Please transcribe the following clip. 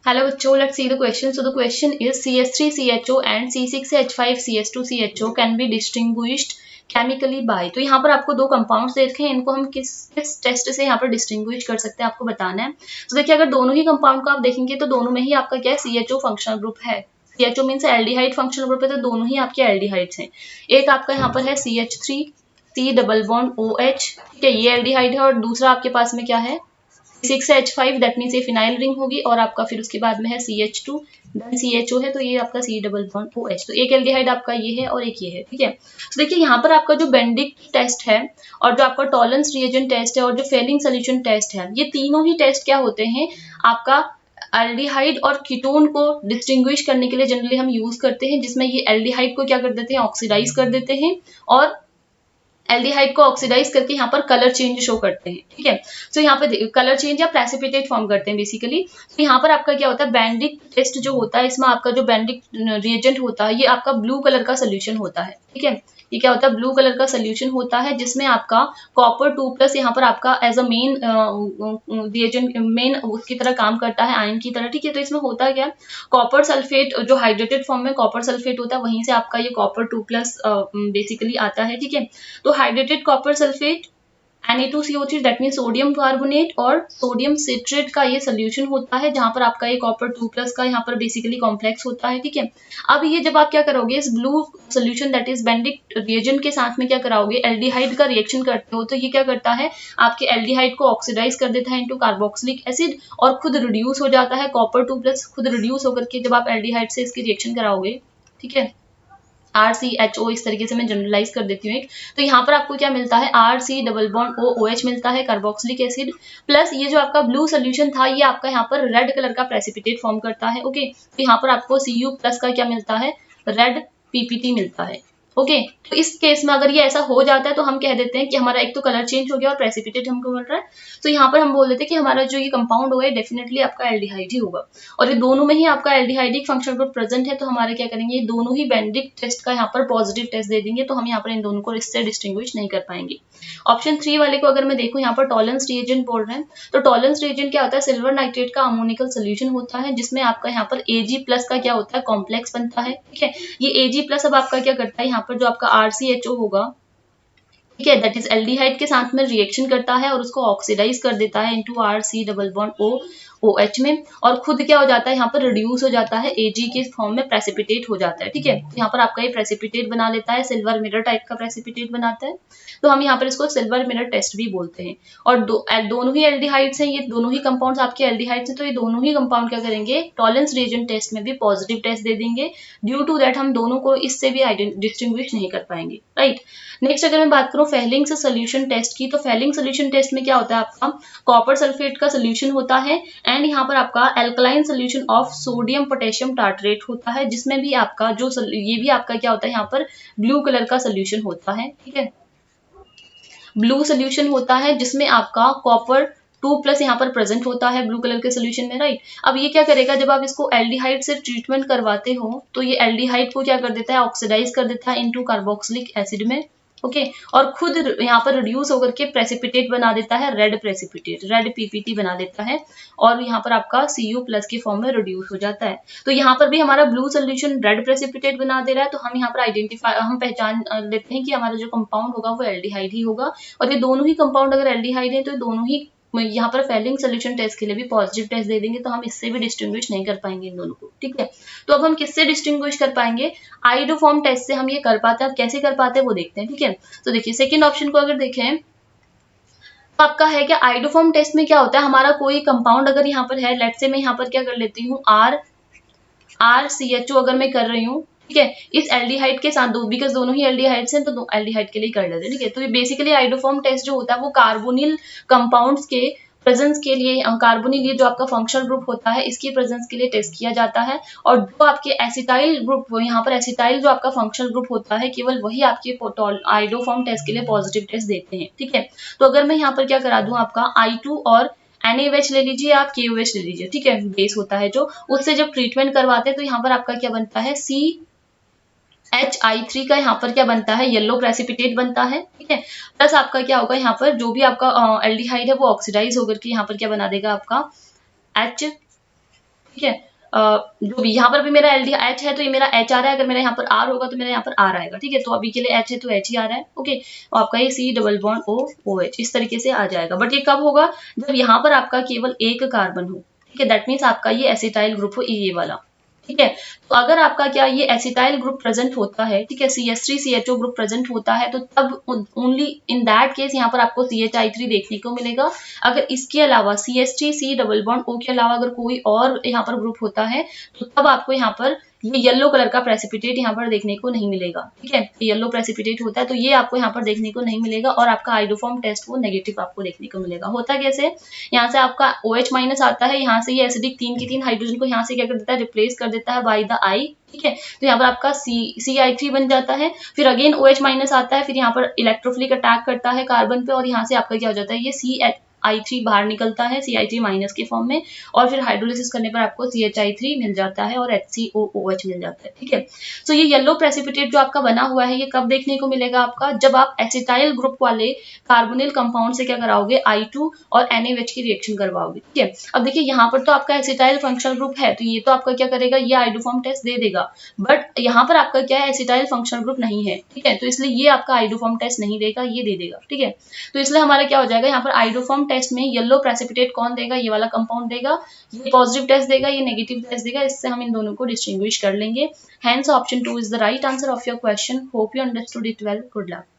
Hello बच्चों, let's see the question. So the question is CH3CHO and C6H5CS2CHO can be distinguished chemically by. तो यहाँ पर आपको दो कंपाउंड्स दे रखे हैं, इनको हम किस किस टेस्ट से यहाँ पर डिस्टिंग्विश कर सकते हैं आपको बताना है। तो देखिए अगर दोनों ही कंपाउंड को आप देखेंगे तो दोनों में ही आपका क्या है, CHO फंक्शनल ग्रुप है। CHO means aldehyde functional group है, तो दोनों ही आपके एल्डिहाइड्स हैं। एक आपका यहाँ पर है CH3 C double bond OH, ठीक है, ये एल्डिहाइड है, और दूसरा आपके पास में क्या है C6H5, दैट मीन्स ये फिनाइल रिंग होगी, और आपका फिर उसके बाद में है CH2 देन CHO है, तो ये आपका C डबल बॉन्ड OH। तो एक एल्डिहाइड आपका ये है और एक ये है, ठीक है। तो देखिए यहाँ पर आपका जो बेंडिक टेस्ट है और जो आपका टॉलरेंस रिएजेंट टेस्ट है और जो फेलिंग सोल्यूशन टेस्ट है, ये तीनों ही टेस्ट क्या होते हैं आपका एल्डिहाइड और कीटोन को डिस्टिंग्विश करने के लिए जनरली हम यूज करते हैं, जिसमें ये एल्डिहाइड को क्या कर देते हैं, ऑक्सीडाइज कर देते हैं, और एल्डिहाइड को ऑक्सीडाइज करके यहाँ पर कलर चेंज शो करते हैं, ठीक है। तो यहाँ पे कलर चेंज या प्रेसिपिटेट फॉर्म करते हैं बेसिकली। तो यहाँ पर आपका क्या होता है, बेंडिक टेस्ट जो होता है, इसमें आपका जो बेंडिक रिएजेंट होता है ये आपका ब्लू कलर का सोल्यूशन होता है, ठीक है। ये क्या होता है, ब्लू कलर का सोल्यूशन होता है, जिसमें आपका कॉपर 2+ यहाँ पर आपका as a main reagent, main उसकी तरह काम करता है, आयन की तरह, ठीक है। तो इसमें होता क्या, कॉपर सल्फेट जो हाइड्रेटेड फॉर्म में कॉपर सल्फेट होता है, वहीं से आपका ये कॉपर 2+ बेसिकली आता है, ठीक है। तो hydrated copper sulphate Na2CO3 that mean sodium carbonate और सोडियम सिट्रेट का ये सोल्यूशन होता है, जहां पर आपका ये कॉपर 2+ का यहाँ पर बेसिकली कॉम्प्लेक्स होता है, ठीक है। अब ये जब आप क्या करोगे, इस blue solution that is Benedict reagent के साथ में क्या कराओगे, एल्डिहाइड का रिएक्शन करते हो, तो ये क्या करता है, आपके एल्डिहाइड को ऑक्सीडाइज कर देता है इनटू कार्बोक्सिलिक एसिड, और खुद रिड्यूस हो जाता है, कॉपर 2+ खुद रिड्यूस होकर के जब आप एल्डिहाइड से इसकी रिएक्शन कराओगे, ठीक है, RCHO, इस तरीके से मैं जनरलाइज कर देती हूँ एक। तो यहाँ पर आपको क्या मिलता है, RC डबल बॉन्ड OH मिलता है, कार्बोक्सिलिक एसिड, प्लस ये जो आपका ब्लू सोल्यूशन था ये आपका यहाँ पर रेड कलर का प्रेसिपिटेट फॉर्म करता है, ओके। तो यहाँ पर आपको Cu+ का क्या मिलता है, रेड PPT मिलता है, ओके। तो इस केस में अगर ये ऐसा हो जाता है तो हम कह देते हैं कि हमारा एक तो कलर चेंज हो गया और प्रेसिपिटेट हमको मिल रहा है, तो यहाँ पर हम बोल देते हैं कि हमारा जो ये कंपाउंड होगा डेफिनेटली आपका एल्डिहाइड ही होगा, और ये दोनों में ही आपका एल्डिहाइडिक फंक्शनल ग्रुप प्रेजेंट है। तो हमारे क्या करेंगे, ये दोनों ही बेंडिक टेस्ट का यहाँ पर पॉजिटिव टेस्ट दे देंगे, तो हम यहाँ पर इन दोनों को इससे डिस्टिंग्विश नहीं कर पाएंगे। ऑप्शन 3 वाले को अगर मैं देखूँ, यहाँ पर टॉलरेंस रिएजेंट बोल रहे हैं, तो टॉलरेंस रिएजेंट क्या होता है, सिल्वर नाइट्रेट का अमोनिकल सोल्यूशन होता है, जिसमें आपका यहाँ पर Ag+ का क्या होता है, कॉम्प्लेक्स बनता है, ठीक है। ये Ag+ अब आपका क्या करता है, यहाँ पर जो आपका RCHO होगा, ठीक है, दैट इज एल्डिहाइड के साथ में रिएक्शन करता है और उसको ऑक्सीडाइज कर देता है into RC double bond OH में, और खुद क्या हो जाता है, यहाँ पर रिड्यूस हो जाता है, Ag के फॉर्म में प्रेसिपिटेट हो जाता है, ठीक है। यहाँ पर आपका ये प्रेसिपिटेट बना लेता है, सिल्वर मिरर टाइप का प्रेसिपिटेट बनाता है, तो हम यहाँ पर इसको सिल्वर मिरर टेस्ट भी बोलते हैं। और दोनों ही एल्डिहाइड्स हैं, ये दोनों ही कंपाउंड्स आपके एल्डिहाइड्स हैं, तो ये दोनों ही कंपाउंड क्या करेंगे, टॉलरेंस रिएजेंट टेस्ट में भी पॉजिटिव टेस्ट दे देंगे, ड्यू टू दैट हम दोनों को इससे भी डिस्टिंग्विश नहीं कर पाएंगे, राइट। नेक्स्ट अगर मैं बात करूँ फेलिंग सोल्यूशन टेस्ट की, तो फेलिंग सोल्यूशन टेस्ट में क्या होता है, आपका कॉपर सल्फेट का सोल्यूशन होता है, एंड यहाँ पर आपका alkaline solution of sodium potassium tartrate होता है, जिसमें भी आपका जो ये भी आपका क्या होता है, यहाँ पर ब्लू कलर का सोल्यूशन होता है, ठीक है, ब्लू सोल्यूशन होता है, जिसमें आपका कॉपर 2+ यहाँ पर प्रेजेंट होता है ब्लू कलर के सोल्यूशन में, राइट। अब ये क्या करेगा, जब आप इसको एल्डिहाइड से ट्रीटमेंट करवाते हो, तो ये एल्डिहाइड को क्या कर देता है, ऑक्सीडाइज कर देता है इनटू कार्बोक्सिलिक एसिड में, ओके, और खुद यहाँ पर रिड्यूस होकर के प्रेसिपिटेट बना देता है, रेड प्रेसिपिटेट, रेड PPT बना देता है, और यहाँ पर आपका Cu+ के फॉर्म में रिड्यूस हो जाता है। तो यहाँ पर भी हमारा ब्लू सोल्यूशन रेड प्रेसिपिटेट बना दे रहा है, तो हम यहाँ पर हम पहचान लेते हैं कि हमारा जो कंपाउंड होगा वो एल्डिहाइड ही होगा, और ये दोनों ही कंपाउंड अगर एल्डिहाइड है तो दोनों ही यहाँ पर फेलिंग सोल्यूशन टेस्ट के लिए भी पॉजिटिव टेस्ट दे देंगे, तो हम इससे भी डिस्टिंग्विश नहीं कर पाएंगे इन दोनों को, ठीक है। तो अब हम किससे डिस्टिंग्विश कर पाएंगे, आइडोफॉर्म टेस्ट से हम ये कर पाते हैं। अब कैसे कर पाते हैं वो देखते हैं, ठीक है। तो देखिए सेकंड ऑप्शन को अगर देखें, तो आपका है कि आइडोफॉर्म टेस्ट में क्या होता है, हमारा कोई कंपाउंड अगर यहाँ पर है, लेट्स से मैं यहाँ पर क्या कर लेती हूँ, RCHO अगर मैं कर रही हूँ, ठीक है, इस एल्डिहाइड के साथ, बिकॉज दोनों ही एल्डिहाइड्स हैं, तो एल्डिहाइड के लिए कर लेते हैं, ठीक है। तो ये बेसिकली आइडोफॉर्म टेस्ट जो होता है वो कार्बोनिल कंपाउंड्स के प्रेजेंस के लिए, कार्बोनिल ये जो आपका फंक्शनल ग्रुप होता है इसकी प्रेजेंस के लिए टेस्ट किया जाता है, और जो आपके एसिटाइल ग्रुप, यहाँ पर एसिटाइल जो आपका फंक्शनल ग्रुप होता है, केवल वही आपके आइडोफॉर्म टेस्ट के लिए पॉजिटिव टेस्ट देते हैं, ठीक है। तो अगर मैं यहाँ पर क्या करा दूं, आपका I2 और NaOH ले लीजिए, आप KOH ले लीजिए, ठीक है, बेस होता है जो, उससे जब ट्रीटमेंट करवाते हैं तो यहाँ पर आपका क्या बनता है, CHI3 का यहाँ पर क्या बनता है, येलो प्रेसिपिटेट बनता है, ठीक है। प्लस आपका क्या होगा, यहाँ पर जो भी आपका एल्डिहाइड है वो ऑक्सीडाइज होकर के यहाँ पर क्या बना देगा, आपका H, ठीक है। जो भी यहाँ पर भी मेरा एच है तो ये मेरा एच आ रहा है, अगर मेरा यहाँ पर आर होगा तो मेरा यहाँ पर आर आएगा, ठीक है। तो अभी के लिए एच है तो एच ही आ रहा है, ओके। और आपका ये C double bond O O H इस तरीके से आ जाएगा। बट ये कब होगा, जब यहाँ पर आपका केवल एक कार्बन हो, ठीक है। दैट मीन्स आपका ये एसिटाइल ग्रुप हो, ये वाला, ठीक है। तो अगर आपका क्या ये एसिटाइल ग्रुप प्रेजेंट होता है, ठीक है, CH3CHO ग्रुप प्रेजेंट होता है, तो तब ओनली इन दैट केस यहाँ पर आपको CHI3 देखने को मिलेगा। अगर इसके अलावा CH3 C double bond O के अलावा अगर कोई और यहाँ पर ग्रुप होता है, तो तब आपको यहाँ पर ये येलो कलर का प्रेसिपिटेट यहाँ पर देखने को नहीं मिलेगा, ठीक है। येलो प्रेसिपिटेट होता है तो ये आपको यहाँ पर देखने को नहीं मिलेगा, और आपका हाइड्रोफॉर्म टेस्ट वो नेगेटिव आपको देखने को मिलेगा। होता कैसे, यहाँ से आपका OH माइनस आता है, यहाँ से ये एसिडिक 3 की 3 हाइड्रोजन को यहाँ से क्या कर देता है, रिप्लेस कर देता है बाय द आई, ठीक है। तो यहाँ पर आपका CI3 बन जाता है, फिर अगेन OH माइनस आता है, फिर यहाँ पर इलेक्ट्रोफिलिक अटैक करता है कार्बन पे, और यहाँ से आपका क्या हो जाता है, ये CI3 बाहर निकलता है CI3 माइनस के फॉर्म में, और फिर हाइड्रोलिसिस करने पर आपको CHI3 मिल जाता है और HCOOH मिल जाता है, ठीक है। सो ये येलो प्रेसिपिटेट जो आपका बना हुआ है, ये कब देखने को मिलेगा आपका, जब आप एसिटाइल ग्रुप वाले कार्बोनिल कंपाउंड से क्या कराओगे, I2 और NaOH की रिएक्शन करवाओगे, ठीक है। अब देखिए यहाँ पर तो आपका एसिटाइल फंक्शनल ग्रुप है, तो ये तो आपका क्या करेगा, ये हाइड्रोफॉर्म टेस्ट दे देगा। बट यहाँ पर आपका क्या है, एसिटाइल फंक्शनल ग्रुप नहीं है, ठीक है। तो इसलिए ये आपका हाइड्रोफॉर्म टेस्ट नहीं देगा, ये दे देगा, ठीक है। तो इसलिए हमारा क्या हो जाएगा, यहाँ पर हाइड्रोफॉर्म टेस्ट में येलो प्रेसिपिटेट कौन देगा, ये वाला कंपाउंड देगा, ये पॉजिटिव टेस्ट देगा, ये नेगेटिव टेस्ट देगा। इससे हम इन दोनों को डिस्टिंग्विश कर लेंगे। Hence option 2 is the right answer of your question. Hope you understood it well. Good luck.